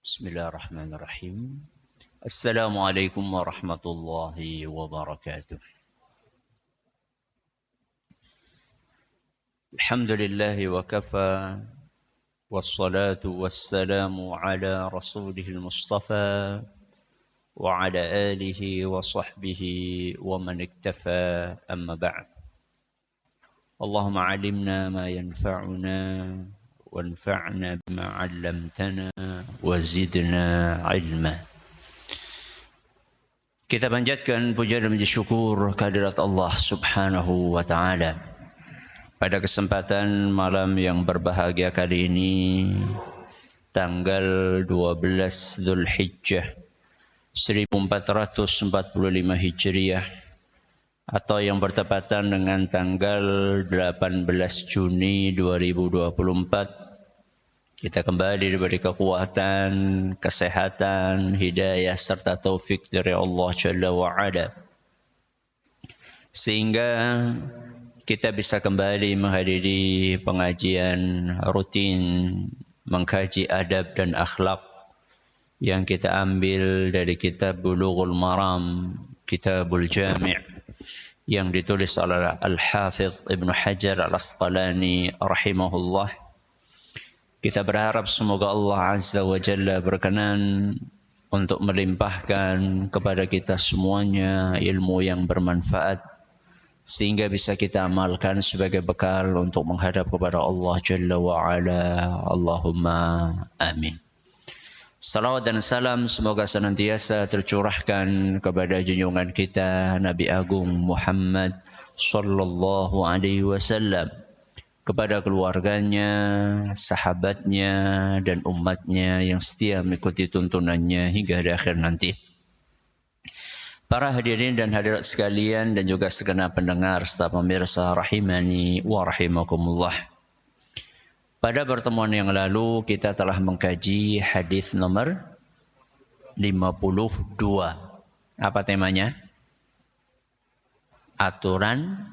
Bismillahirrahmanirrahim. Assalamualaikum warahmatullahi wabarakatuh. Alhamdulillahi wa kafa. Wassalatu wassalamu ala rasulihil mustafa. Wa ala alihi wa sahbihi wa man iktafa amma ba'd. Allahumma alimna ma yanfa'una. Wanfa'na bima 'allamtana. Wa zidna ilma. Kita panjatkan puja dan puji syukur kehadirat Allah Subhanahu wa taala. Pada kesempatan malam yang berbahagia kali ini, tanggal 12 Dzulhijjah 1445 Hijriah atau yang bertepatan dengan tanggal 18 Juni 2024, kita kembali diberi kekuatan, kesehatan, hidayah serta taufik dari Allah Jalla wa'ala, sehingga kita bisa kembali menghadiri pengajian rutin mengkaji adab dan akhlak yang kita ambil dari kitab Bulughul Maram, Kitabul Jami' yang ditulis oleh Al-Hafidh Ibnu Hajar Al-Asqalani rahimahullah. Kita berharap semoga Allah Azza wa Jalla berkenan untuk melimpahkan kepada kita semuanya ilmu yang bermanfaat, sehingga bisa kita amalkan sebagai bekal untuk menghadap kepada Allah Jalla wa'ala. Allahumma amin. Salawat dan salam semoga senantiasa tercurahkan kepada junjungan kita Nabi Agung Muhammad sallallahu alaihi wasallam, kepada keluarganya, sahabatnya, dan umatnya yang setia mengikuti tuntunannya hingga di akhir nanti. Para hadirin dan hadirat sekalian dan juga segenap pendengar serta pemirsa rahimani wa rahimakumullah. Pada pertemuan yang lalu kita telah mengkaji hadis nomor 52. Apa temanya? Aturan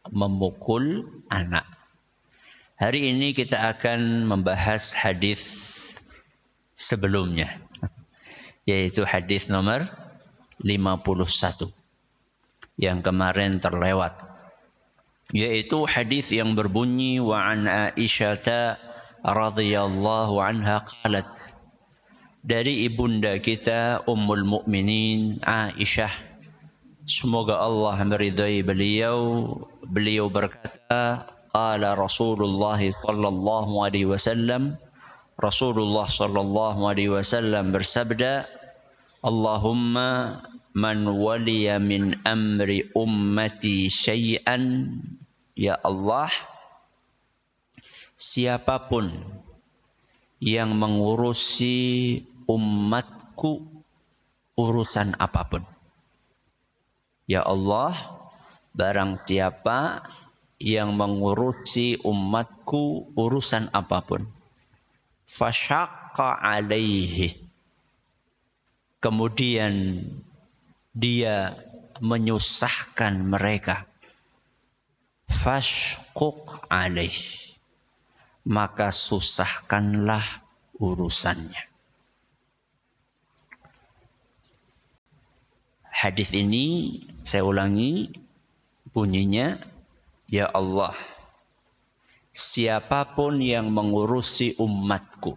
memukul anak. Hari ini kita akan membahas hadis sebelumnya, yaitu hadis nomor 51 yang kemarin terlewat, yaitu hadis yang berbunyi wa an Aisyah radhiyallahu anha qalat, dari ibunda kita Ummul Mukminin Aisyah, semoga Allah meridai beliau berkata, qala Rasulullah sallallahu alaihi wasallam, Rasulullah sallallahu alaihi wasallam bersabda, Allahumma man waliya min amri ummati syai'an, ya Allah, siapapun yang mengurusi umatku urutan apapun. Ya Allah, barang siapa yang mengurusi umatku urusan apapun, fasyaqqa alaihi, kemudian dia menyusahkan mereka, fashquq alaihi, maka susahkanlah urusannya. Hadis ini saya ulangi bunyinya, ya Allah, siapapun yang mengurusi umatku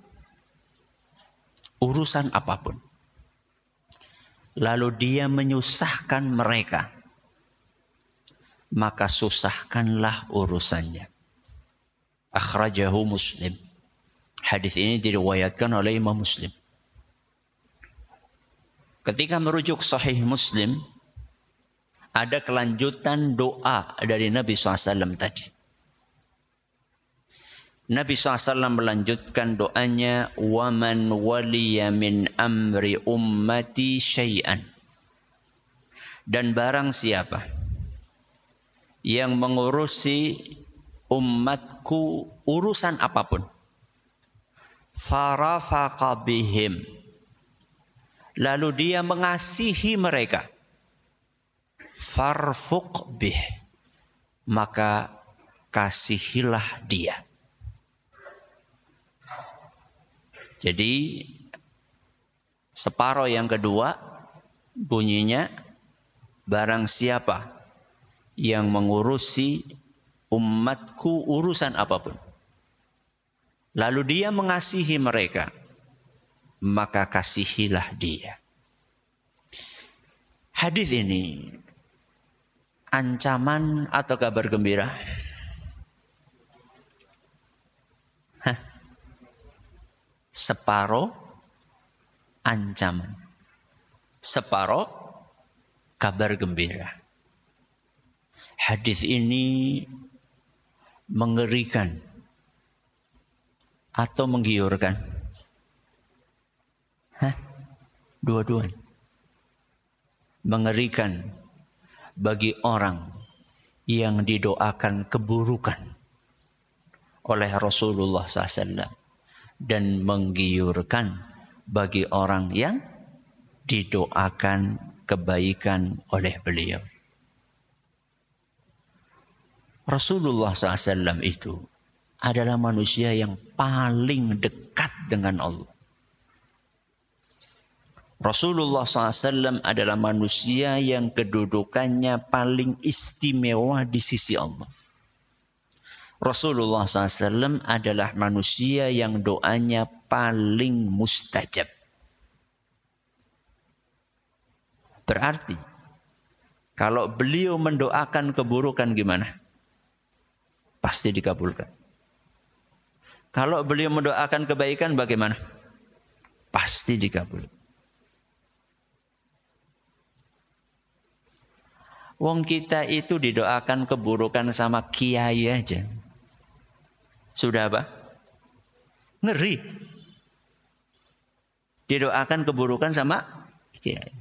urusan apapun, lalu dia menyusahkan mereka, maka susahkanlah urusannya. Akhrajahu Muslim. Hadis ini diriwayatkan oleh Imam Muslim. Ketika merujuk Sahih Muslim, ada kelanjutan doa dari Nabi SAW tadi. Nabi SAW melanjutkan doanya, وَمَنْ وَلِيَ مِنْ أَمْرِ أُمَّتِي شَيْئًا, dan barang siapa yang mengurusi umatku urusan apapun, فَرَفَقَ بِهِمْ, lalu dia mengasihi mereka, farfuq bih, maka kasihilah dia. Jadi Separuh yang kedua bunyinya, barang siapa yang mengurusi umatku urusan apapun, lalu dia mengasihi mereka, maka kasihilah dia. Hadis ini ancaman atau kabar gembira? Separuh ancaman, separuh kabar gembira. Hadis ini mengerikan atau menggiurkan? Dua-duanya. Mengerikan bagi orang yang didoakan keburukan oleh Rasulullah SAW, dan menggiurkan bagi orang yang didoakan kebaikan oleh beliau. Rasulullah SAW itu adalah manusia yang paling dekat dengan Allah. Rasulullah SAW adalah manusia yang kedudukannya paling istimewa di sisi Allah. Rasulullah SAW adalah manusia yang doanya paling mustajab. Berarti, kalau beliau mendoakan keburukan gimana? Pasti dikabulkan. Kalau beliau mendoakan kebaikan bagaimana? Pasti dikabulkan. Wong kita itu didoakan keburukan sama kiai aja. Sudah apa? Ngeri. Didoakan keburukan sama kiai.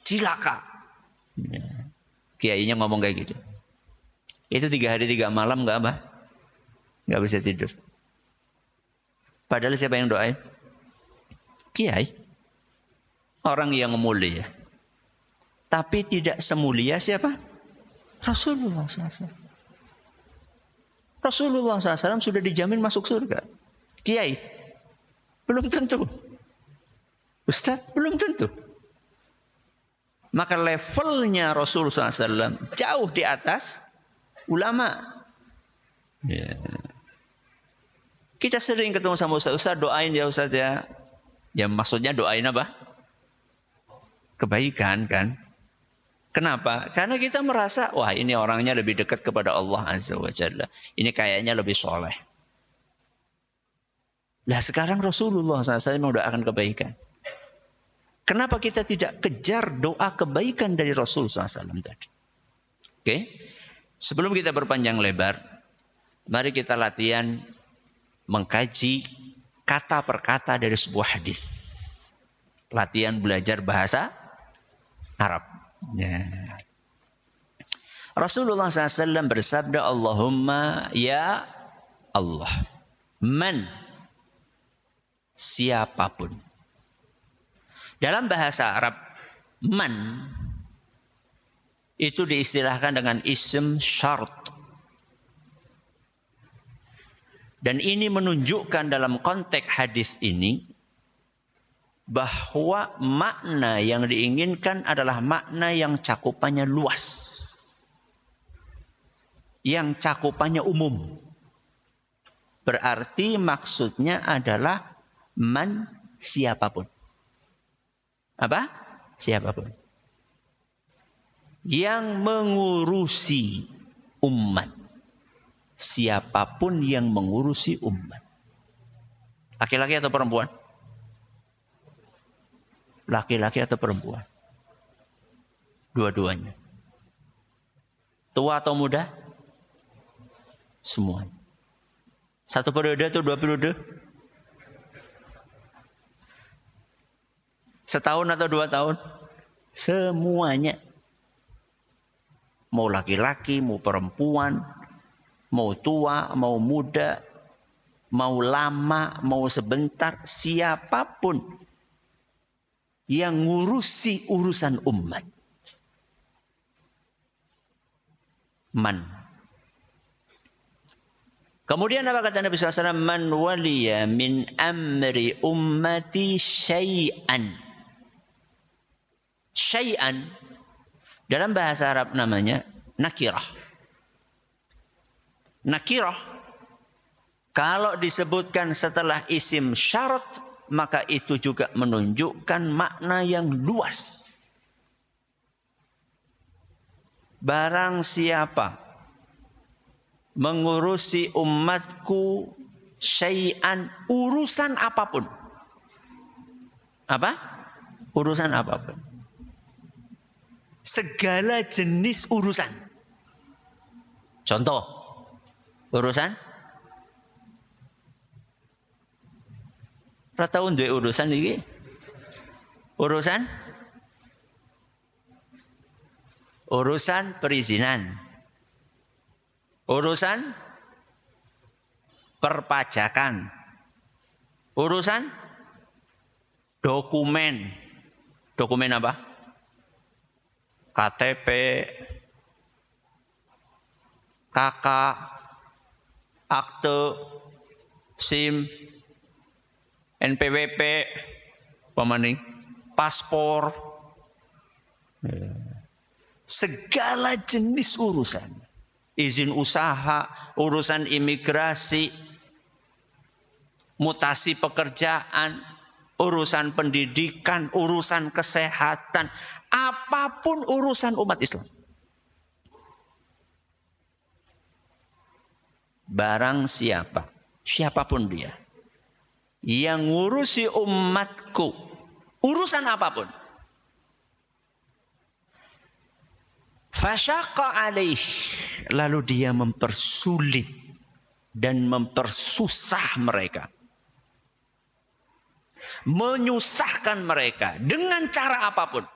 Cilaka. Ya. Kiainya ngomong kayak gitu. Itu 3 hari 3 malam gak apa? Gak bisa tidur. Padahal siapa yang doain? Kiai. Orang yang mulia. Tapi tidak semulia siapa? Rasulullah SAW. Rasulullah SAW sudah dijamin masuk surga. Kiai, belum tentu. Ustaz, belum tentu. Maka levelnya Rasulullah SAW jauh di atas ulama. Ya. Kita sering ketemu sama Ustaz, doain ya Ustaz ya. Ya maksudnya doain apa? Kebaikan kan. Kenapa? Karena kita merasa, wah ini orangnya lebih dekat kepada Allah Azza wa Jalla. Ini kayaknya lebih soleh. Nah sekarang Rasulullah SAW mendoakan kebaikan. Kenapa kita tidak kejar doa kebaikan dari Rasulullah SAW tadi? Oke. Sebelum kita berpanjang lebar, mari kita latihan mengkaji kata per kata dari sebuah hadis. Latihan belajar bahasa Arab. Ya. Rasulullah SAW bersabda, Allahumma ya Allah, man, siapapun. Dalam bahasa Arab, man itu diistilahkan dengan ism syart. Dan ini menunjukkan dalam konteks hadis ini bahwa makna yang diinginkan adalah makna yang cakupannya luas. Yang cakupannya umum. Berarti maksudnya adalah man, siapapun. Apa? Siapapun. Yang mengurusi umat. Siapapun yang mengurusi umat. Laki-laki atau perempuan? Laki-laki atau perempuan? Dua-duanya. Tua atau muda? Semua. 1 periode atau 2 periode? Setahun atau 2 tahun? Semuanya. Mau laki-laki, mau perempuan, mau tua, mau muda, mau lama, mau sebentar, siapapun yang ngurusi urusan umat. Man. Kemudian apa kata Nabi SAW? Man waliya min amri ummati syai'an. Syai'an dalam bahasa Arab namanya nakirah. Nakirah kalau disebutkan setelah isim syarat, maka itu juga menunjukkan makna yang luas. Barang siapa mengurusi umatku syai'an, urusan apapun. Apa? Urusan apapun. Segala jenis urusan. Contoh, urusan Ratau duwe urusan iki. Urusan perizinan. Urusan perpajakan. Urusan dokumen. Dokumen apa? KTP, KK, akte, SIM, NPWP, pemaning, paspor, segala jenis urusan, izin usaha, urusan imigrasi, mutasi pekerjaan, urusan pendidikan, urusan kesehatan, apapun urusan umat Islam. Barang siapa, siapapun dia, yang ngurusi umatku, urusan apapun, fasyaqqa alaih, lalu dia mempersulit dan mempersusah mereka, menyusahkan mereka dengan cara apapun,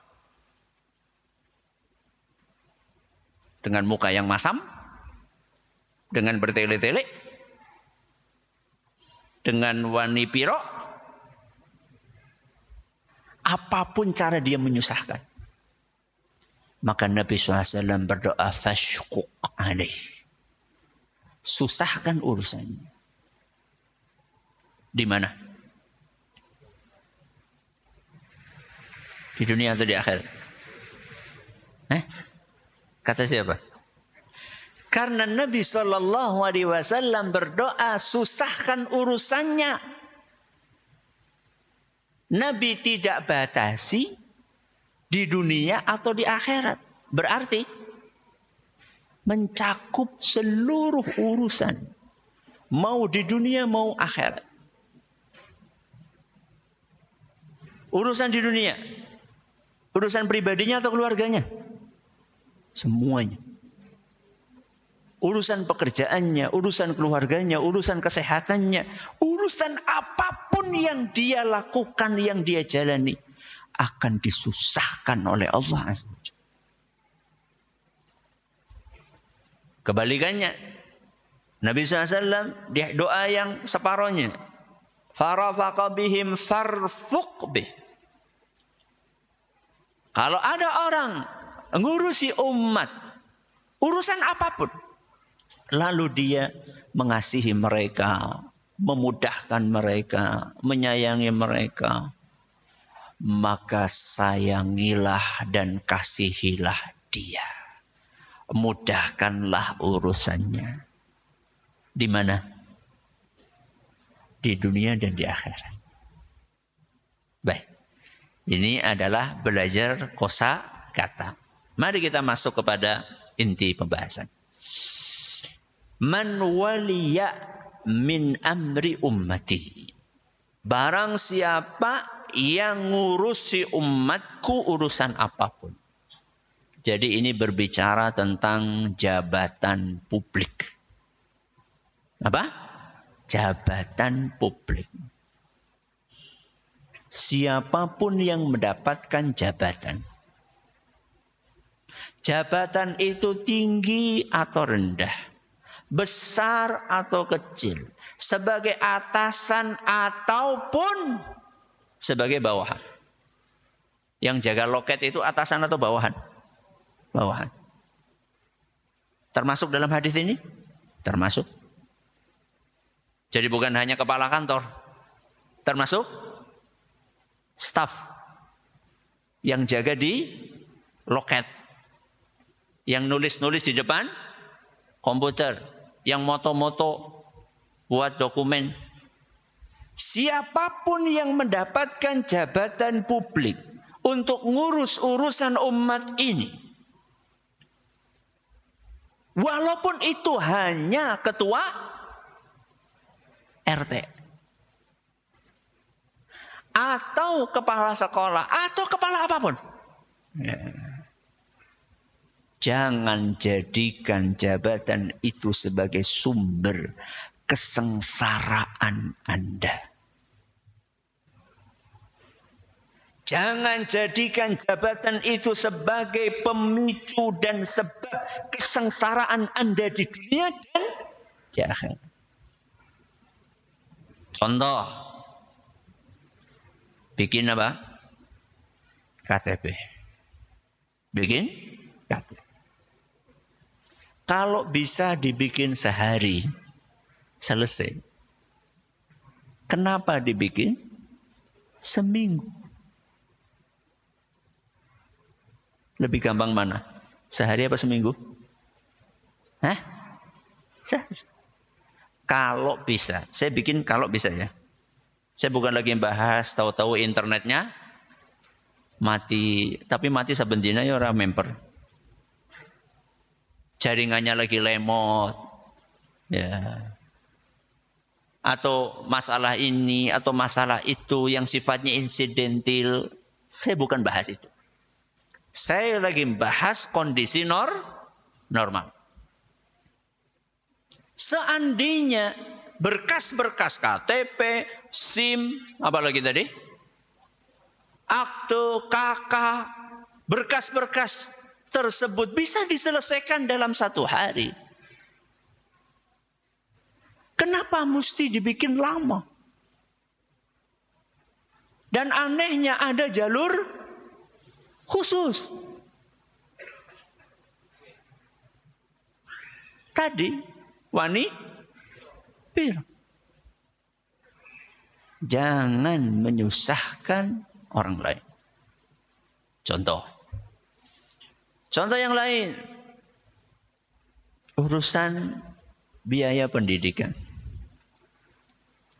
dengan muka yang masam, dengan bertele-tele, dengan wani piro, apapun cara dia menyusahkan, maka Nabi SAW berdoa fashquq alaih, susahkan urusannya. Di mana? Di dunia atau di akhirat? Kata siapa? Karena Nabi SAW berdoa susahkan urusannya. Nabi tidak batasi di dunia atau di akhirat. Berarti mencakup seluruh urusan. Mau di dunia mau akhirat. Urusan di dunia. Urusan pribadinya atau keluarganya? Semuanya. Urusan pekerjaannya, urusan keluarganya, urusan kesehatannya, urusan apapun yang dia lakukan, yang dia jalani, akan disusahkan oleh Allah Azza wa Jalla. Kebalikannya, Nabi SAW di doa yang separohnya, farafaqa bihim farfuq bih. Kalau ada orang ngurusi umat, urusan apapun, lalu dia mengasihi mereka, memudahkan mereka, menyayangi mereka, maka sayangilah dan kasihilah dia. Mudahkanlah urusannya. Di mana? Di dunia dan di akhirat. Baik. Ini adalah belajar kosa kata. Mari kita masuk kepada inti pembahasan. Man waliya min amri ummati. Barang siapa yang ngurusi umatku urusan apapun. Jadi ini berbicara tentang jabatan publik. Apa? Jabatan publik. Siapapun yang mendapatkan jabatan. Jabatan itu tinggi atau rendah. Besar atau kecil. Sebagai atasan ataupun sebagai bawahan. Yang jaga loket itu atasan atau bawahan? Bawahan. Termasuk dalam hadis ini? Termasuk. Jadi bukan hanya kepala kantor, termasuk staf yang jaga di loket, yang nulis-nulis di depan komputer, yang moto-moto buat dokumen. Siapapun yang mendapatkan jabatan publik untuk ngurus urusan umat ini, walaupun itu hanya ketua RT atau kepala sekolah atau kepala apapun, jangan jadikan jabatan itu sebagai sumber kesengsaraan Anda. Jangan jadikan jabatan itu sebagai pemicu dan sebab kesengsaraan Anda di dunia dan di akhirat. Contoh, bikin apa? KTP. Bikin KTP. Kalau bisa dibikin sehari, selesai. Kenapa dibikin seminggu? Lebih gampang mana? Sehari apa seminggu? Hah? Sehari. Kalau bisa. Saya bikin kalau bisa ya. Saya bukan lagi bahas tahu-tahu internetnya mati. Tapi mati sabendina ya orang member. Jaringannya lagi lemot. Ya. Atau masalah ini atau masalah itu yang sifatnya insidentil. Saya bukan bahas itu. Saya lagi bahas kondisi normal. Seandainya berkas-berkas KTP, SIM, apalagi tadi? Akte, KK, berkas-berkas tersebut bisa diselesaikan dalam 1 hari. Kenapa mesti dibikin lama? Dan anehnya ada jalur khusus. Tadi Wani bilang, jangan menyusahkan orang lain. Contoh yang lain, urusan biaya pendidikan.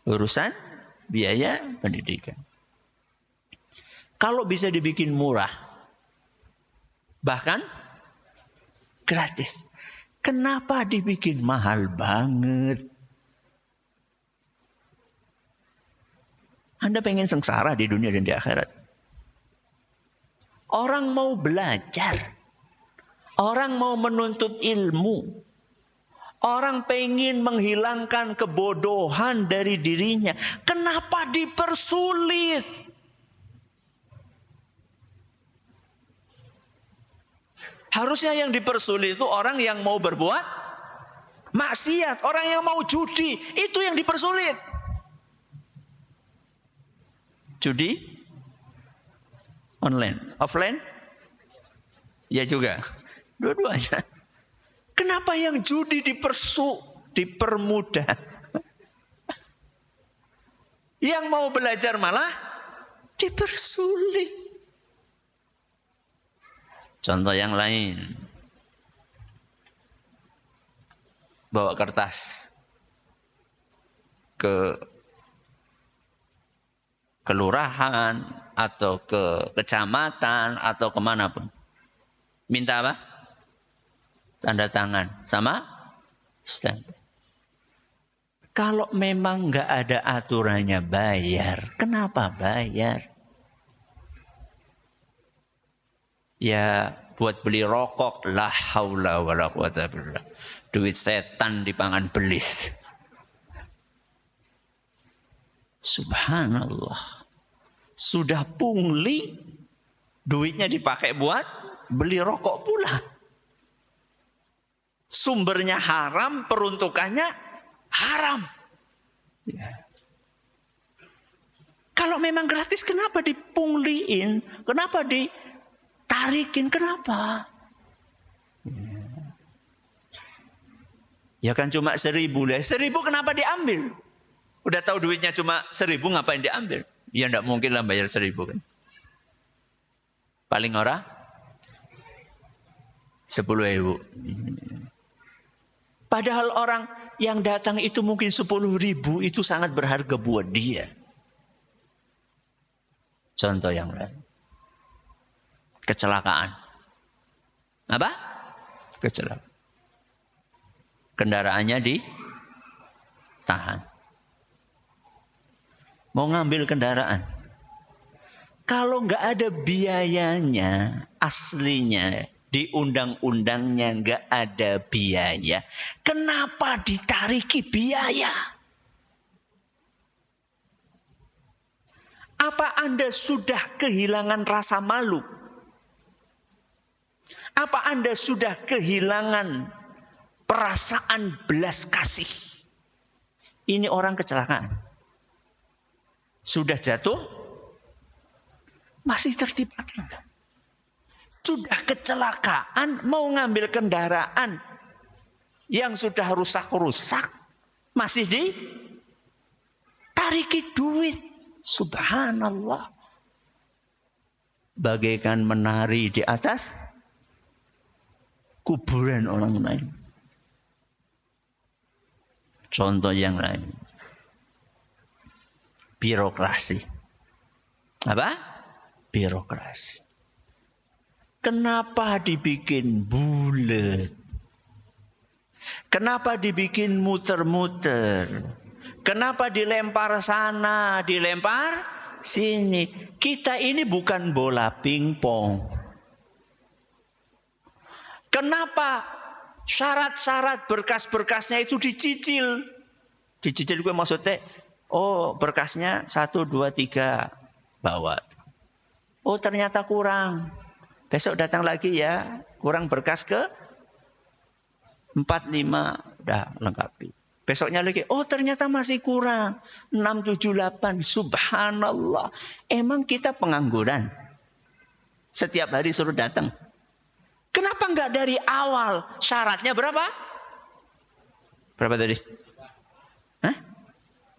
Urusan biaya pendidikan. Kalau bisa dibikin murah, bahkan gratis. Kenapa dibikin mahal banget? Anda pengen sengsara di dunia dan di akhirat. Orang mau belajar. Orang mau menuntut ilmu. Orang pengen menghilangkan kebodohan dari dirinya. Kenapa dipersulit? Harusnya yang dipersulit itu orang yang mau berbuat maksiat, orang yang mau judi, itu yang dipersulit. Judi online, offline? Ya juga. Dua-duanya. Kenapa yang judi dipermudah? Yang mau belajar malah dipersulit. Contoh yang lain. Bawa kertas ke kelurahan atau ke kecamatan atau kemanapun. Minta apa? Tanda tangan sama stempel. Kalau memang nggak ada aturannya bayar, kenapa bayar? Ya buat beli rokok, la haula wala quwata billah. Duit setan dipangan belis. Subhanallah. Sudah pungli, duitnya dipakai buat beli rokok pula. Sumbernya haram, peruntukannya haram. Ya. Kalau memang gratis, kenapa dipungliin? Kenapa ditarikin? Kenapa? Ya kan cuma 1.000 lah. 1.000 kenapa diambil? Udah tahu duitnya cuma 1.000, ngapain diambil? Ya enggak mungkin lah bayar 1.000 kan. Paling ora 10.000. Padahal orang yang datang itu mungkin 10.000 itu sangat berharga buat dia. Contoh yang lain. Kecelakaan. Apa? Kecelakaan. Kendaraannya ditahan. Mau ngambil kendaraan. Kalau nggak ada biayanya, aslinya di undang-undangnya nggak ada biaya. Kenapa ditariki biaya? Apa Anda sudah kehilangan rasa malu? Apa Anda sudah kehilangan perasaan belas kasih? Ini orang kecelakaan. Sudah jatuh, masih terlibat. Sudah kecelakaan, mau ngambil kendaraan yang sudah rusak-rusak, masih ditariki duit. Subhanallah. Bagaikan menari di atas kuburan orang lain. Contoh yang lain. Birokrasi. Apa? Birokrasi. Kenapa dibikin bulat? Kenapa dibikin muter-muter? Kenapa dilempar sana, dilempar sini? Kita ini bukan bola pingpong. Kenapa syarat-syarat berkas-berkasnya itu dicicil? Dicicil gue maksudnya, oh berkasnya 1, 2, 3 bawa. Oh ternyata kurang. Besok datang lagi ya, kurang berkas ke 4, 5, udah lengkapi. Besoknya lagi, oh ternyata masih kurang 6, 7, 8. Subhanallah. Emang kita pengangguran? Setiap hari suruh datang. Kenapa enggak dari awal? Syaratnya berapa? Berapa tadi? Hah?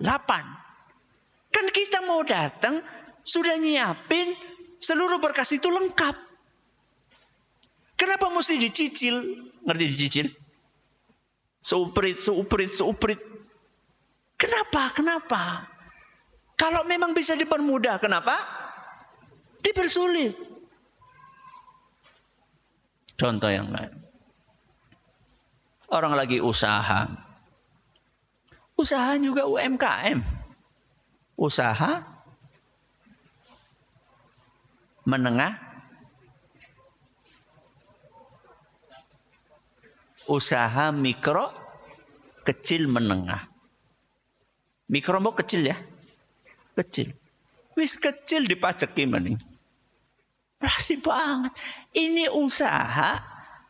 8. Kan kita mau datang, sudah nyiapin, seluruh berkas itu lengkap. Kenapa mesti dicicil? Ngerti dicicil? Seuprit. Kenapa? Kalau memang bisa dipermudah, kenapa? Dipersulit. Contoh yang lain. Orang lagi usaha. Usaha juga UMKM. Usaha menengah. Usaha mikro, kecil, menengah. Mikro mau kecil ya? Kecil. Wis kecil dipajeki mending. Masih banget. Ini usaha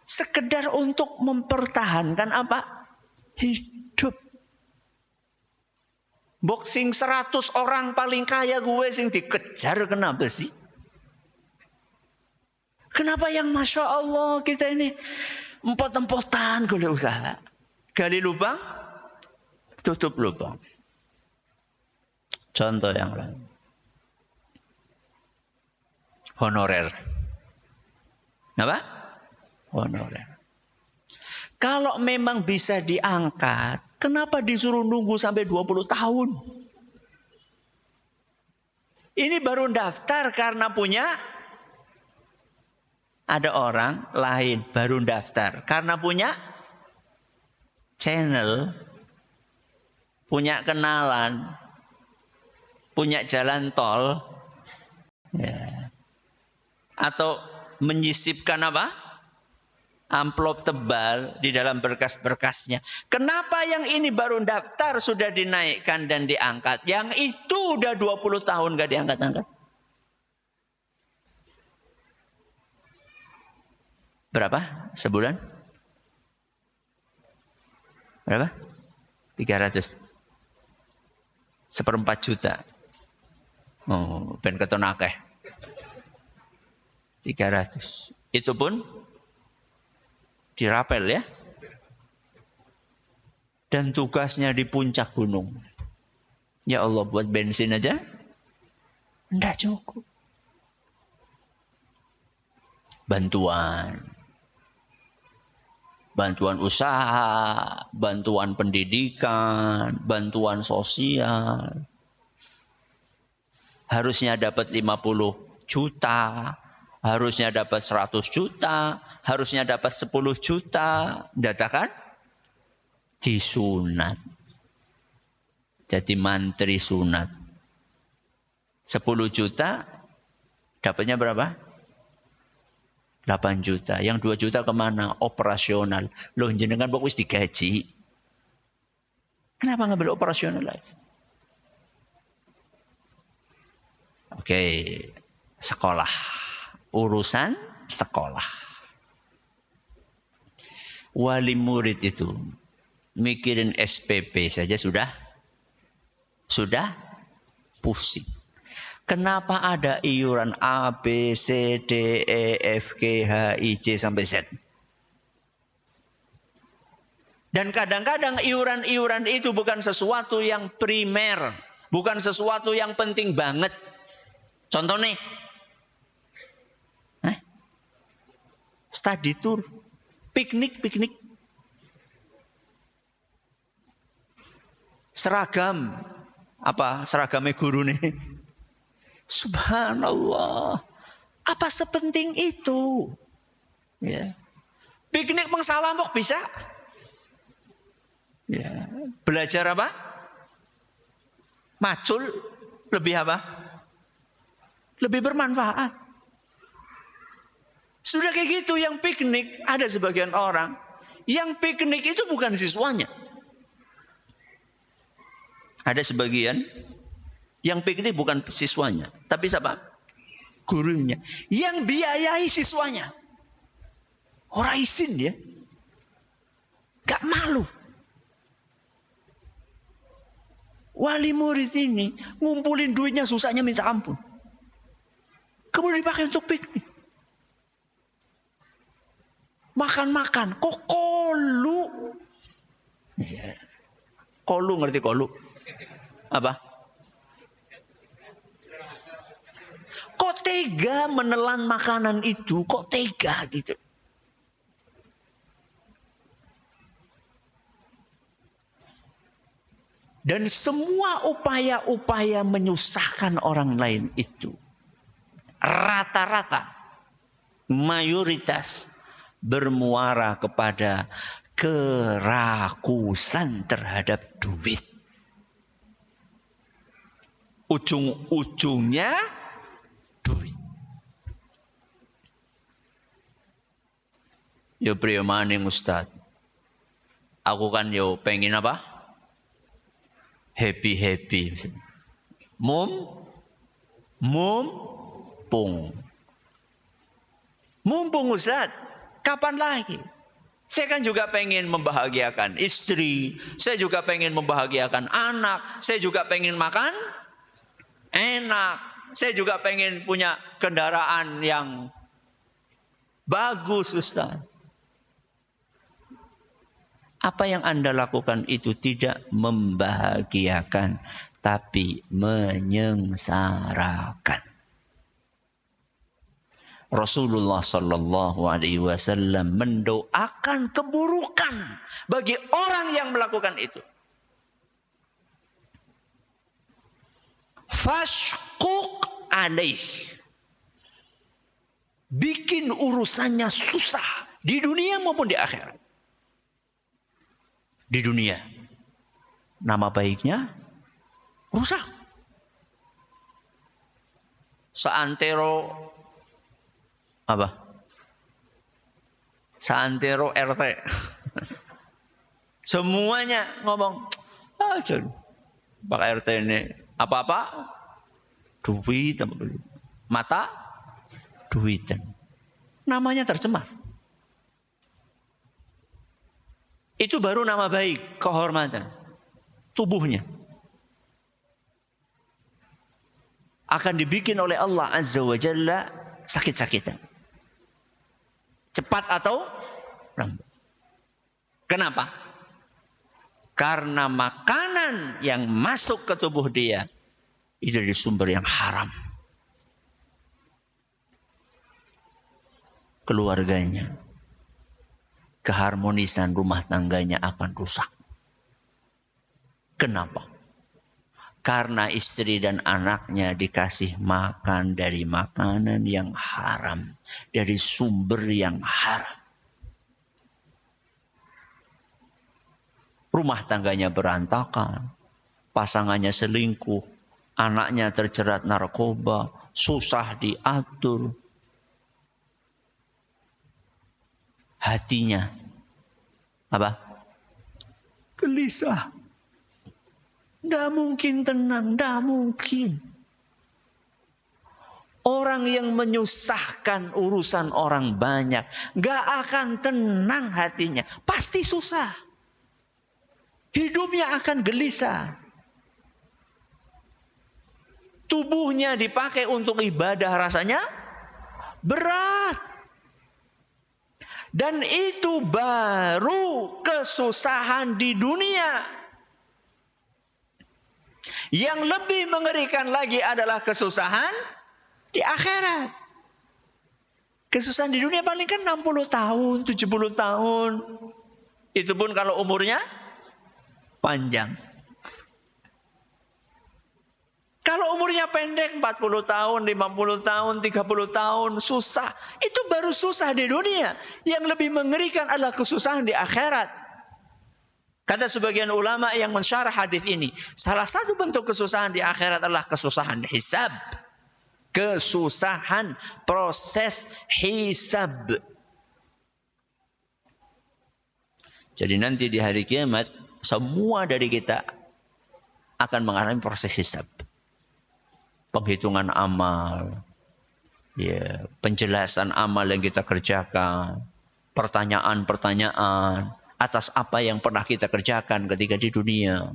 sekedar untuk mempertahankan apa? Hidup. Boxing 100 orang paling kaya gue sing dikejar, kenapa sih? Kenapa yang Masya Allah kita ini empot-empotan golek usaha. Gali lubang, tutup lubang. Contoh yang lain. Honorer. Apa? Honorer. Kalau memang bisa diangkat, kenapa disuruh nunggu sampai 20 tahun? Ini baru daftar karena punya. Ada orang lain baru daftar karena punya channel, punya kenalan, punya jalan tol, ya. Atau menyisipkan apa? Amplop tebal di dalam berkas-berkasnya. Kenapa yang ini baru daftar sudah dinaikkan dan diangkat? Yang itu udah 20 tahun gak diangkat-angkat. Berapa sebulan? Berapa? 300. 1/4 juta. Oh, ben keton akeh. 300. Itu pun dirapel ya. Dan tugasnya di puncak gunung. Ya Allah, buat bensin aja enggak cukup. Bantuan usaha, bantuan pendidikan, bantuan sosial. Harusnya dapat 50 juta, harusnya dapat 100 juta, harusnya dapat 10 juta. Dadakan disunat. Jadi mantri sunat. 10 juta dapatnya berapa? 8 juta. Yang 2 juta kemana? Operasional. Loh, jenengan kok wis digaji. Kenapa ngambil operasional lagi? Oke, sekolah. Urusan sekolah. Wali murid itu mikirin SPP saja sudah pusing. Kenapa ada iuran A, B, C, D, E, F, G, H, I, J sampai Z? Dan kadang-kadang iuran-iuran itu bukan sesuatu yang primer. Bukan sesuatu yang penting banget. Contoh nih. Study tour. Piknik. Seragam. Apa seragamnya guru nih? Subhanallah. Apa sepenting itu? Ya. Piknik mengsawah kok bisa? Ya. Belajar apa? Macul lebih apa? Lebih bermanfaat. Sudah kayak gitu yang piknik, ada sebagian orang yang piknik itu bukan siswanya. Ada sebagian yang piknik bukan siswanya, tapi siapa? Gurunya. Yang biayai siswanya. Orang izin ya. Gak malu. Wali murid ini ngumpulin duitnya susahnya minta ampun. Kemudian dipakai untuk piknik. Makan-makan. Kok kolu? Ya. Kolu, ngerti kolu? Apa? Kok tega menelan makanan itu? Kok tega gitu? Dan semua upaya-upaya menyusahkan orang lain itu rata-rata mayoritas bermuara kepada kerakusan terhadap duit. Ujung-ujungnya duit. Yo priyo maning Ustaz. Aku kan yo pengen apa? Happy. Mumpung Ustaz, kapan lagi? Saya kan juga pengen membahagiakan istri, saya juga pengen membahagiakan anak, saya juga pengen makan enak, saya juga pengen punya kendaraan yang bagus Ustaz. Apa yang Anda lakukan itu tidak membahagiakan, tapi menyengsarakan. Rasulullah sallallahu alaihi wasallam mendoakan keburukan bagi orang yang melakukan itu. Fashquq alaih. Bikin urusannya susah di dunia maupun di akhirat. Di dunia, nama baiknya rusak. Seantero apa? Seantero RT. Semuanya ngomong, Pak RT ini apa-apa duit, mata duitan. Namanya tercemar. Itu baru nama baik, kehormatan. Tubuhnya akan dibikin oleh Allah Azza wa Jalla sakit-sakitan. Cepat atau lambat. Kenapa? Karena makanan yang masuk ke tubuh dia itu dari sumber yang haram. Keluarganya, keharmonisan rumah tangganya akan rusak. Kenapa? Karena istri dan anaknya dikasih makan dari makanan yang haram, dari sumber yang haram. Rumah tangganya berantakan, pasangannya selingkuh, anaknya terjerat narkoba, susah diatur. Hatinya apa? Gelisah. Tidak mungkin tenang, tidak mungkin. Orang yang menyusahkan urusan orang banyak, gak akan tenang hatinya. Pasti susah. Hidupnya akan gelisah. Tubuhnya dipakai untuk ibadah rasanya berat. Dan itu baru kesusahan di dunia. Yang lebih mengerikan lagi adalah kesusahan di akhirat. Kesusahan di dunia paling kan 60 tahun, 70 tahun. Itu pun kalau umurnya panjang. Kalau umurnya pendek 40 tahun, 50 tahun, 30 tahun, susah. Itu baru susah di dunia. Yang lebih mengerikan adalah kesusahan di akhirat. Kata sebagian ulama yang mensyarah hadis ini, salah satu bentuk kesusahan di akhirat adalah kesusahan hisab. Kesusahan proses hisab. Jadi nanti di hari kiamat, semua dari kita akan mengalami proses hisab. Penghitungan amal, ya, penjelasan amal yang kita kerjakan, pertanyaan-pertanyaan atas apa yang pernah kita kerjakan ketika di dunia.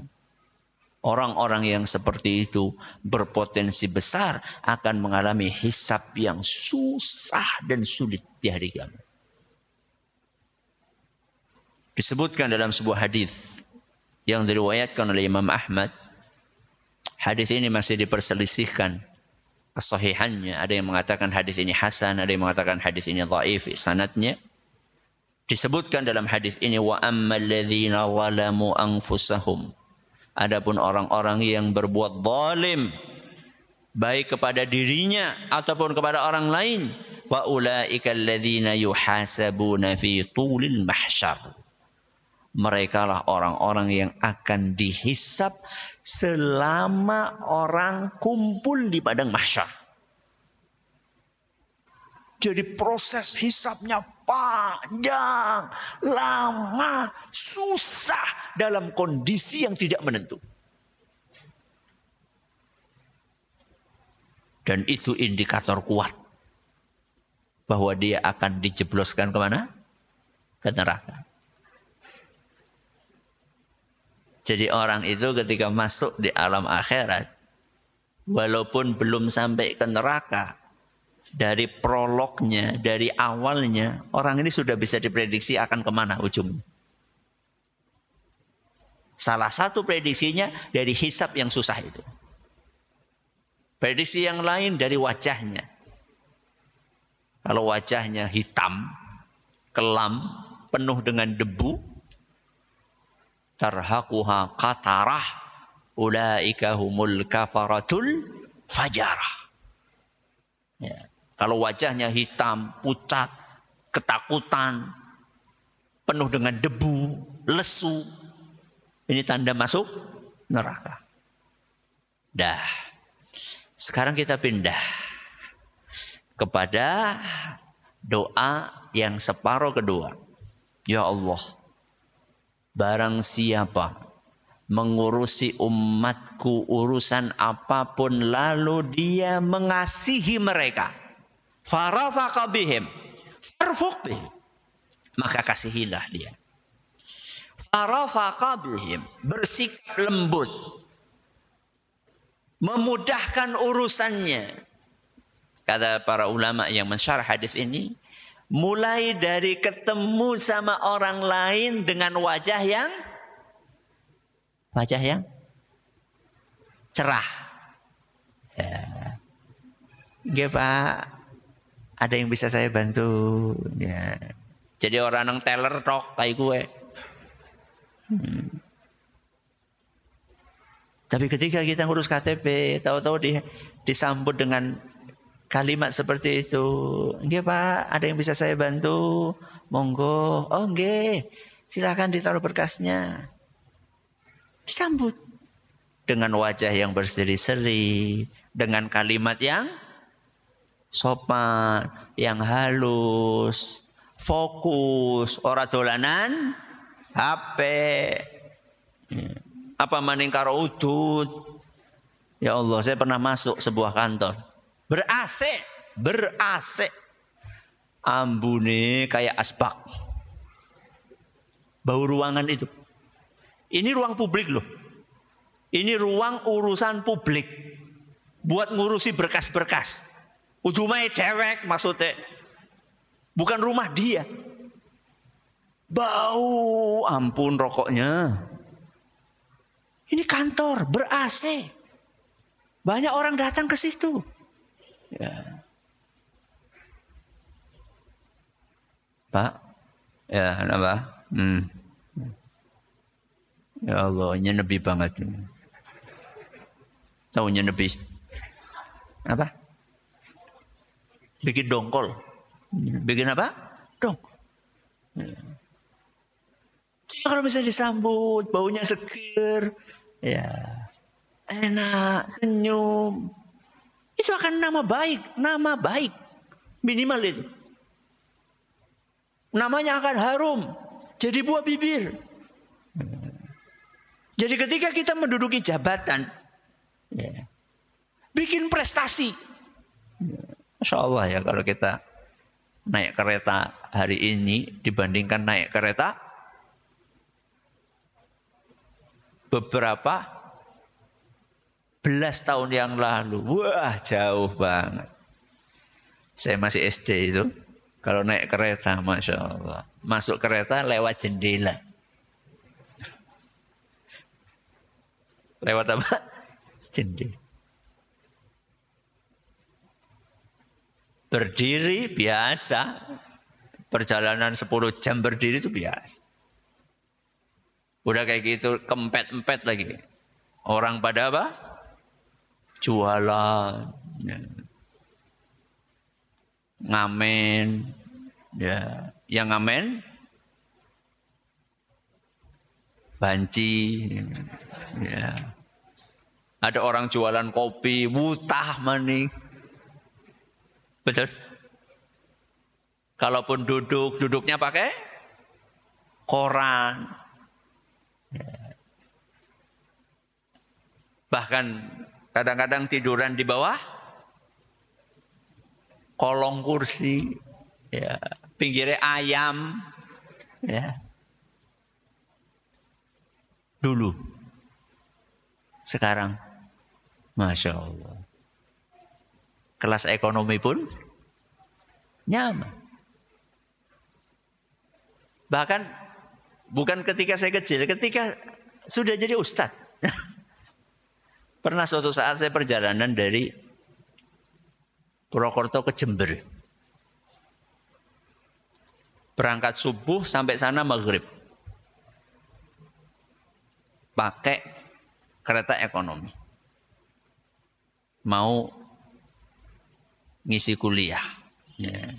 Orang-orang yang seperti itu berpotensi besar akan mengalami hisab yang susah dan sulit di hari kiamat. Disebutkan dalam sebuah hadis yang diriwayatkan oleh Imam Ahmad. Hadis ini masih diperselisihkan kesahihannya. Ada yang mengatakan hadis ini hasan, ada yang mengatakan hadis ini dhaif sanadnya. Disebutkan dalam hadis ini, wa ammal ladzina zalamu anfusahum. Adapun orang-orang yang berbuat zalim baik kepada dirinya ataupun kepada orang lain, fa ulaika alladzina yuhasabuna fi tulil mahsyar. Mereka lah orang-orang yang akan dihisab selama orang kumpul di padang mahsyar. Jadi proses hisabnya panjang, lama, susah dalam kondisi yang tidak menentu. Dan itu indikator kuat bahwa dia akan dijebloskan kemana? Ke neraka. Jadi orang itu ketika masuk di alam akhirat, walaupun belum sampai ke neraka, dari prolognya, dari awalnya, orang ini sudah bisa diprediksi akan kemana ujungnya. Salah satu prediksinya dari hisab yang susah itu. Prediksi yang lain dari wajahnya. Kalau wajahnya hitam, kelam, penuh dengan debu, tarhaquha qatarah, ulaika humul kafaratul fajarah. Ya. Kalau wajahnya hitam, pucat, ketakutan, penuh dengan debu, lesu, ini tanda masuk neraka. Dah. Sekarang kita pindah kepada doa yang separuh kedua. Ya Allah, barang siapa mengurusi umatku urusan apapun lalu dia mengasihi mereka, farafaqa bihim, farfuq bihim, maka kasihilah dia. Farafaqa bihim, bersikap lembut, memudahkan urusannya. Kata para ulama yang mensyarah hadis ini, mulai dari ketemu sama orang lain dengan wajah yang wajah yang cerah. Ya. Nggih Pak, ada yang bisa saya bantu? Ya. Jadi orang nang teller tok kayak gue. Tapi ketika kita ngurus KTP, tahu-tahu disambut dengan kalimat seperti itu. Nggih Pak, ada yang bisa saya bantu? Monggo. Oh nggih, silakan ditaruh berkasnya. Disambut dengan wajah yang berseri-seri, dengan kalimat yang sopan, yang halus, fokus, ora dolanan HP. Apa maning karo udut. Ya Allah, saya pernah masuk sebuah kantor. Ber-AC. Ambune kayak asbak. Bau ruangan itu. Ini ruang publik loh. Ini ruang urusan publik. Buat ngurusi berkas-berkas. Udumae dewek maksudnya. Bukan rumah dia. Bau, ampun rokoknya. Ini kantor, ber-AC. Banyak orang datang ke situ. Ya. Pak, ya kenapa? Ya Allah, nyenebi banget. Tahu nyenebi? Apa? Bikin dongkol. Bikin apa? Dongkol. Ya. Kalau bisa disambut, baunya seger, ya enak, senyum. Itu akan nama baik, minimal itu. Namanya akan harum, jadi buah bibir. Jadi ketika kita menduduki jabatan, ya, bikin prestasi. Masya Allah ya kalau kita naik kereta hari ini dibandingkan naik kereta beberapa belas tahun yang lalu. Wah jauh banget. Saya masih SD itu. Kalau naik kereta, Masya Allah. Masuk kereta lewat jendela. Lewat apa? Jendela. Berdiri biasa. Perjalanan 10 jam berdiri itu biasa. Udah kayak gitu, kempet-empet lagi. Orang pada apa? Jualan. Ya. Ngamen. Ya. Yang ngamen? Banci. Ya. Ada orang jualan kopi, wutah maning. Betul? Kalaupun duduknya pakai koran. Ya. Bahkan kadang-kadang tiduran di bawah kolong kursi, ya. Pinggirnya ayam, ya. Dulu, sekarang, Masya Allah, kelas ekonomi pun nyaman. Bahkan bukan ketika saya kecil, ketika sudah jadi ustadz. Pernah suatu saat saya perjalanan dari Purwokerto ke Jember. Berangkat subuh sampai sana maghrib. Pakai kereta ekonomi. Mau ngisi kuliah. Ya.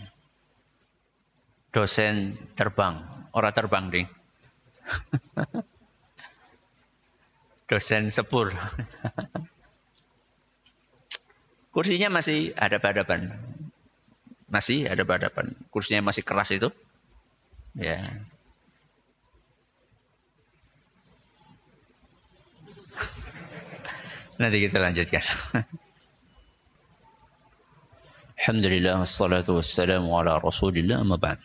Dosen terbang. Orang terbang ding. Dosen sepur. Kursinya masih hadap-hadapan. Masih hadap-hadapan. Kursinya masih keras itu. Ya. Nanti kita lanjutkan. Alhamdulillah wassalatu wassalamu ala Rasulillah amma ba'd.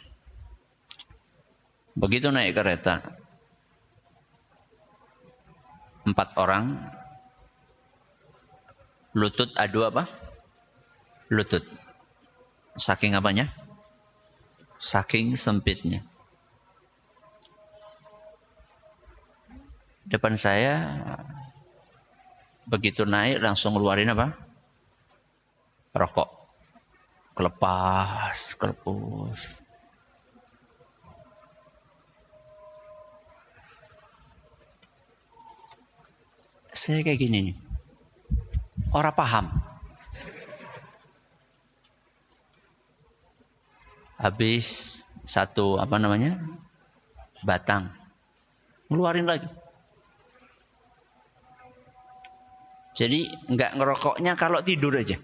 Begitu naik kereta 4 orang, lutut adu apa? Lutut. Saking apanya? Saking sempitnya. depan saya, begitu naik langsung ngeluarin apa? Rokok. Kelepus. Saya kayak gini nih. Orang paham. Habis satu batang. Ngeluarin lagi. Jadi enggak ngerokoknya kalau tidur aja.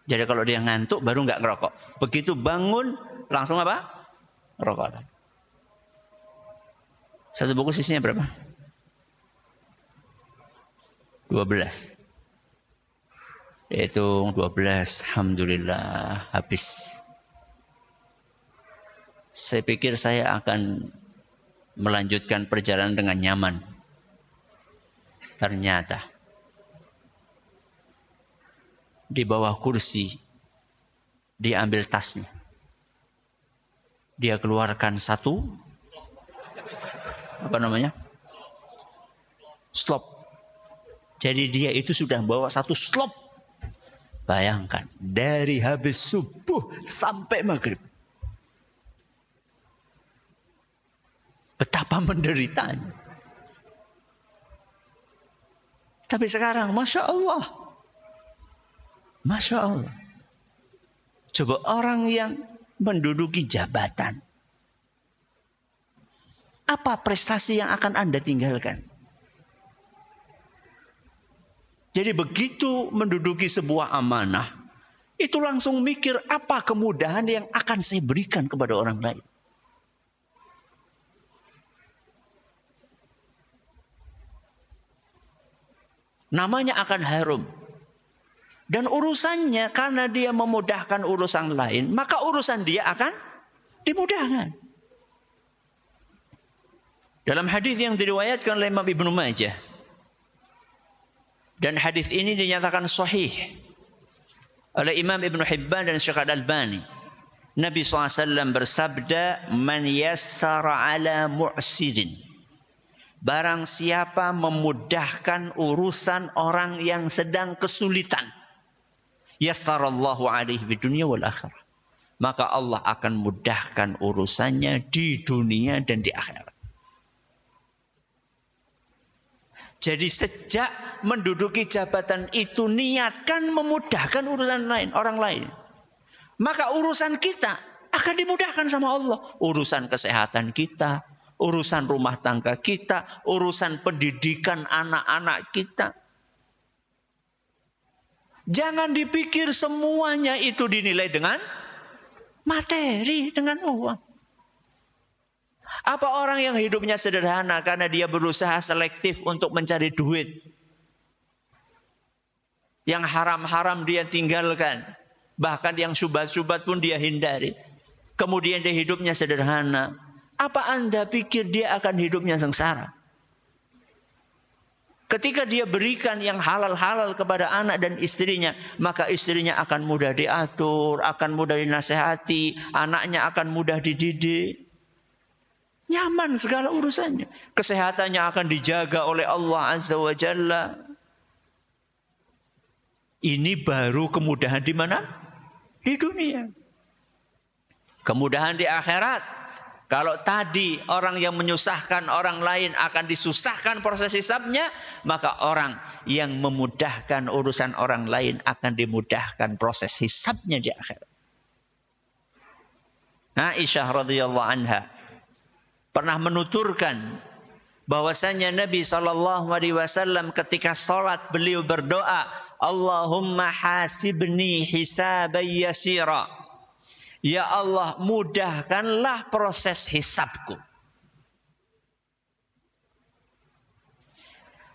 Jadi kalau dia ngantuk baru enggak ngerokok. Begitu bangun langsung apa? Rokok. Satu bungkus isinya berapa? 12. Hitung 12. Alhamdulillah habis. Saya pikir saya akan melanjutkan perjalanan dengan nyaman. Ternyata di bawah kursi diambil tasnya. Dia keluarkan satu slop. Jadi dia itu sudah bawa satu slop. Bayangkan dari habis subuh sampai maghrib. Betapa menderitanya. Tapi sekarang, Masya Allah. Masya Allah. Coba orang yang menduduki jabatan. Apa prestasi yang akan Anda tinggalkan? Jadi begitu menduduki sebuah amanah. Itu langsung mikir apa kemudahan yang akan saya berikan kepada orang lain. Namanya akan harum. Dan urusannya karena dia memudahkan urusan lain, maka urusan dia akan dimudahkan. Dalam hadis yang diriwayatkan oleh Imam Ibnu Majah, dan hadis ini dinyatakan sahih oleh Imam Ibnu Hibban dan Syekh Al-Albani, Nabi SAW bersabda, "Man yassara ala mu'sirin." Barang siapa memudahkan urusan orang yang sedang kesulitan, yassarallahu alaihi fid dunya wal akhirah. Maka Allah akan mudahkan urusannya di dunia dan di akhirat. Jadi sejak menduduki jabatan itu niatkan memudahkan urusan orang lain. Maka urusan kita akan dimudahkan sama Allah. Urusan kesehatan kita, urusan rumah tangga kita, urusan pendidikan anak-anak kita. Jangan dipikir semuanya itu dinilai dengan materi, dengan uang. Apa orang yang hidupnya sederhana karena dia berusaha selektif untuk mencari duit? Yang haram-haram dia tinggalkan. Bahkan yang syubhat-syubhat pun dia hindari. Kemudian dia hidupnya sederhana. Apa Anda pikir dia akan hidupnya sengsara? Ketika dia berikan yang halal-halal kepada anak dan istrinya, maka istrinya akan mudah diatur, akan mudah dinasehati, anaknya akan mudah dididik. Nyaman segala urusannya. Kesehatannya akan dijaga oleh Allah Azza wa Jalla. Ini baru kemudahan di mana? Di dunia. Kemudahan di akhirat. Kalau tadi orang yang menyusahkan orang lain akan disusahkan proses hisabnya, maka orang yang memudahkan urusan orang lain akan dimudahkan proses hisabnya di akhirat. Aisyah radhiyallahu anha pernah menuturkan bahwasanya Nabi SAW ketika salat beliau berdoa, Allahumma hasibni hisaban yasira. Ya Allah, mudahkanlah proses hisabku.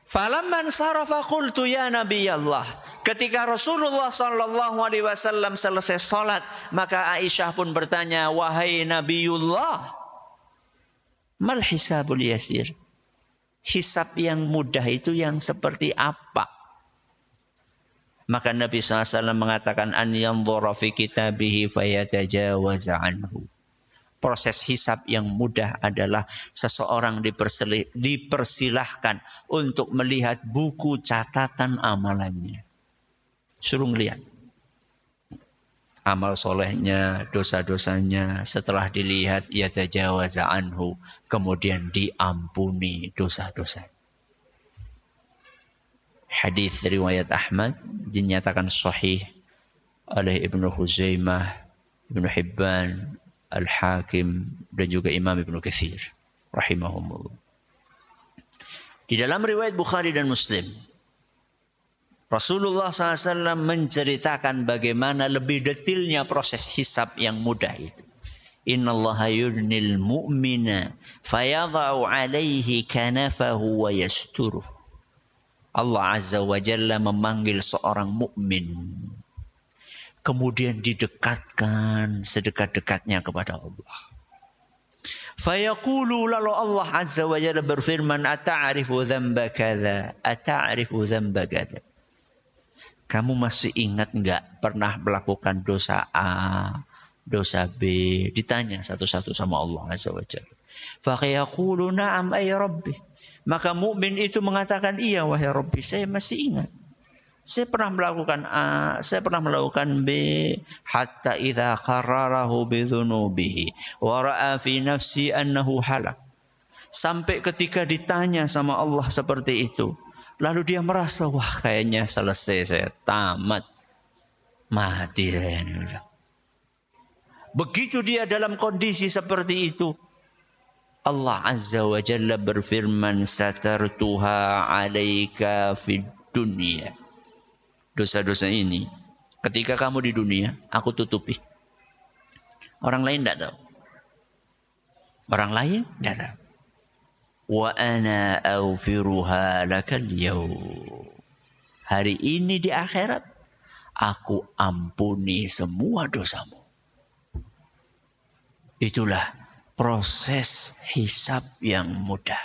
Falamman sarafa qultu ya Nabi Allah. Ketika Rasulullah SAW selesai salat, maka Aisyah pun bertanya, wahai Nabiullah, mal hisabul yasir? Hisab yang mudah itu yang seperti apa? Maka Nabi SAW mengatakan an yanzura fi kitabihi fayatajawaza anhu. proses hisab yang mudah adalah seseorang dipersilahkan untuk melihat buku catatan amalannya. Suruh lihat amal solehnya, dosa-dosanya. Setelah dilihat, yatajawaza anhu, kemudian diampuni dosa-dosa. Hadis riwayat Ahmad dinyatakan sahih oleh Ibnu Khuzaimah, Ibnu Hibban, Al-Hakim, dan juga Imam Ibnu Katsir rahimahumullah. Di dalam riwayat Bukhari dan Muslim, Rasulullah SAW menceritakan bagaimana lebih detailnya proses hisab yang mudah itu. Innallaha yurnil mu'mina fayadha'u alaihi kanafahu wa yasturuh. Allah Azza wa Jalla memanggil seorang mukmin, kemudian didekatkan sedekat-dekatnya kepada Allah. Fayaqulu, lalu Allah Azza wa Jalla berfirman, ata'rifu dzamba kadza, ata'rifu dzamba kadza. Kamu masih ingat enggak pernah melakukan dosa A, dosa B? Ditanya satu-satu sama Allah Azza wa Jalla. Fayaqulu na'am ay rabbi. Maka mukmin itu mengatakan, iya wahai Rabbi, saya masih ingat. Saya pernah melakukan A, saya pernah melakukan B, hatta idza qarrarahu bi dzunubihi wa ra'a fi nafsi annahu halak. Sampai ketika ditanya sama Allah seperti itu, lalu dia merasa, wah kayaknya selesai saya, tamat, mati saya ini udah. Begitu dia dalam kondisi seperti itu, Allah Azza wa Jalla berfirman, satartuha alaika fid dunya. Dosa-dosa ini, ketika kamu di dunia, aku tutupi. Orang lain tidak tahu. Orang lain tidak tahu. Wa ana aghfiruha lakal yaum. Hari ini di akhirat, aku ampuni semua dosamu. Itulah proses hisab yang mudah.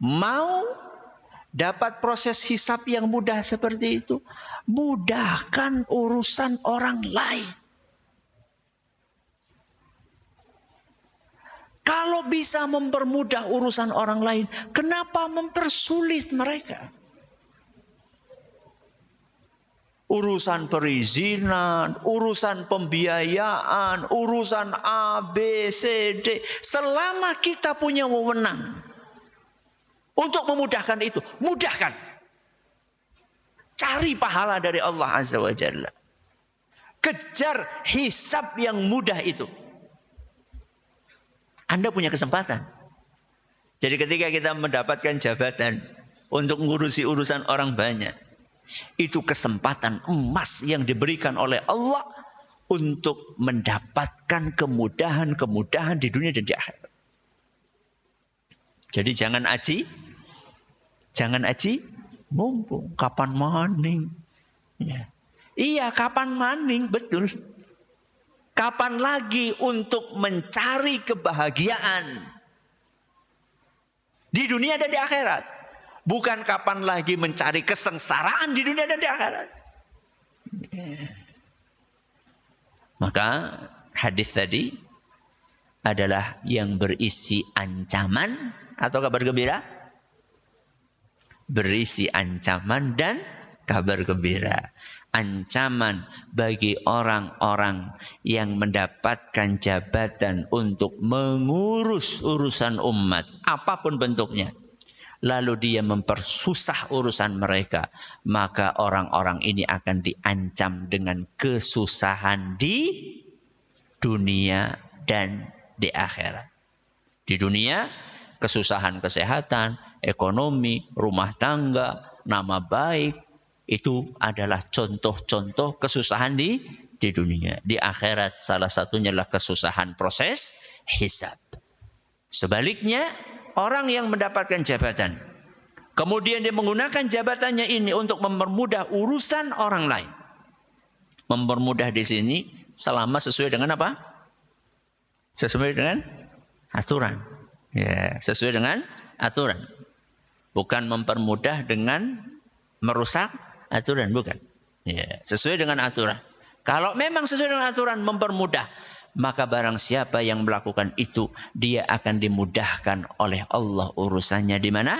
Mau dapat proses hisab yang mudah seperti itu, mudahkan urusan orang lain. Kalau bisa mempermudah urusan orang lain, kenapa mempersulit mereka? Urusan perizinan, urusan pembiayaan, urusan A, B, C, D. Selama kita punya wewenang untuk memudahkan itu, mudahkan. Cari pahala dari Allah Azza wa Jalla. Kejar hisab yang mudah itu. Anda punya kesempatan. Jadi ketika kita mendapatkan jabatan untuk mengurusi urusan orang banyak, itu kesempatan emas yang diberikan oleh Allah untuk mendapatkan kemudahan-kemudahan di dunia dan di akhirat. Jadi jangan aji, mumpung kapan maning. Ya. Iya, kapan maning, betul. Kapan lagi untuk mencari kebahagiaan di dunia dan di akhirat. Bukan kapan lagi mencari kesengsaraan di dunia dan di akhirat. Maka hadis tadi adalah yang berisi ancaman atau kabar gembira? Berisi ancaman dan kabar gembira. Ancaman bagi orang-orang yang mendapatkan jabatan untuk mengurus urusan umat, apapun bentuknya. Lalu dia mempersusah urusan mereka, maka orang-orang ini akan diancam dengan kesusahan di dunia dan di akhirat. Di dunia, kesusahan kesehatan, ekonomi, rumah tangga, nama baik, itu adalah contoh-contoh kesusahan di dunia. Di akhirat salah satunya adalah kesusahan proses hisab. Sebaliknya, orang yang mendapatkan jabatan, kemudian dia menggunakan jabatannya ini untuk mempermudah urusan orang lain. Mempermudah di sini selama sesuai dengan apa? Sesuai dengan aturan. Ya, sesuai dengan aturan. Bukan mempermudah dengan merusak aturan, bukan. Ya, sesuai dengan aturan. Kalau memang sesuai dengan aturan mempermudah, maka barang siapa yang melakukan itu, dia akan dimudahkan oleh Allah urusannya di mana?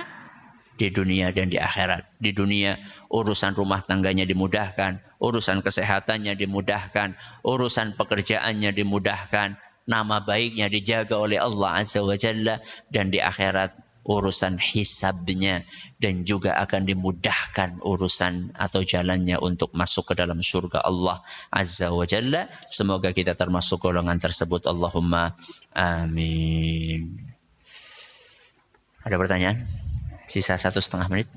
Di dunia dan di akhirat. Di dunia urusan rumah tangganya dimudahkan, urusan kesehatannya dimudahkan, urusan pekerjaannya dimudahkan, nama baiknya dijaga oleh Allah Azza wa Jalla, dan di akhirat urusan hisabnya dan juga akan dimudahkan urusan atau jalannya untuk masuk ke dalam surga Allah Azza wa Jalla. Semoga kita termasuk golongan tersebut. Allahumma amin. Ada pertanyaan? Sisa 1,5 menit.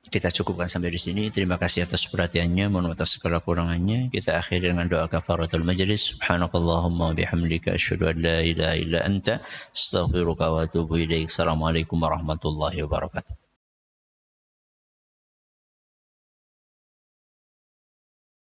Kita cukupkan sampai di sini. Terima kasih atas perhatiannya. Mohon maaf atas segala kurangannya. Kita akhiri dengan doa kafaratul majlis. Subhanakallahumma bihamdika asyhadu an la ilaha illa anta astaghfiruka wa atubu ilaik. Assalamualaikum warahmatullahi wabarakatuh.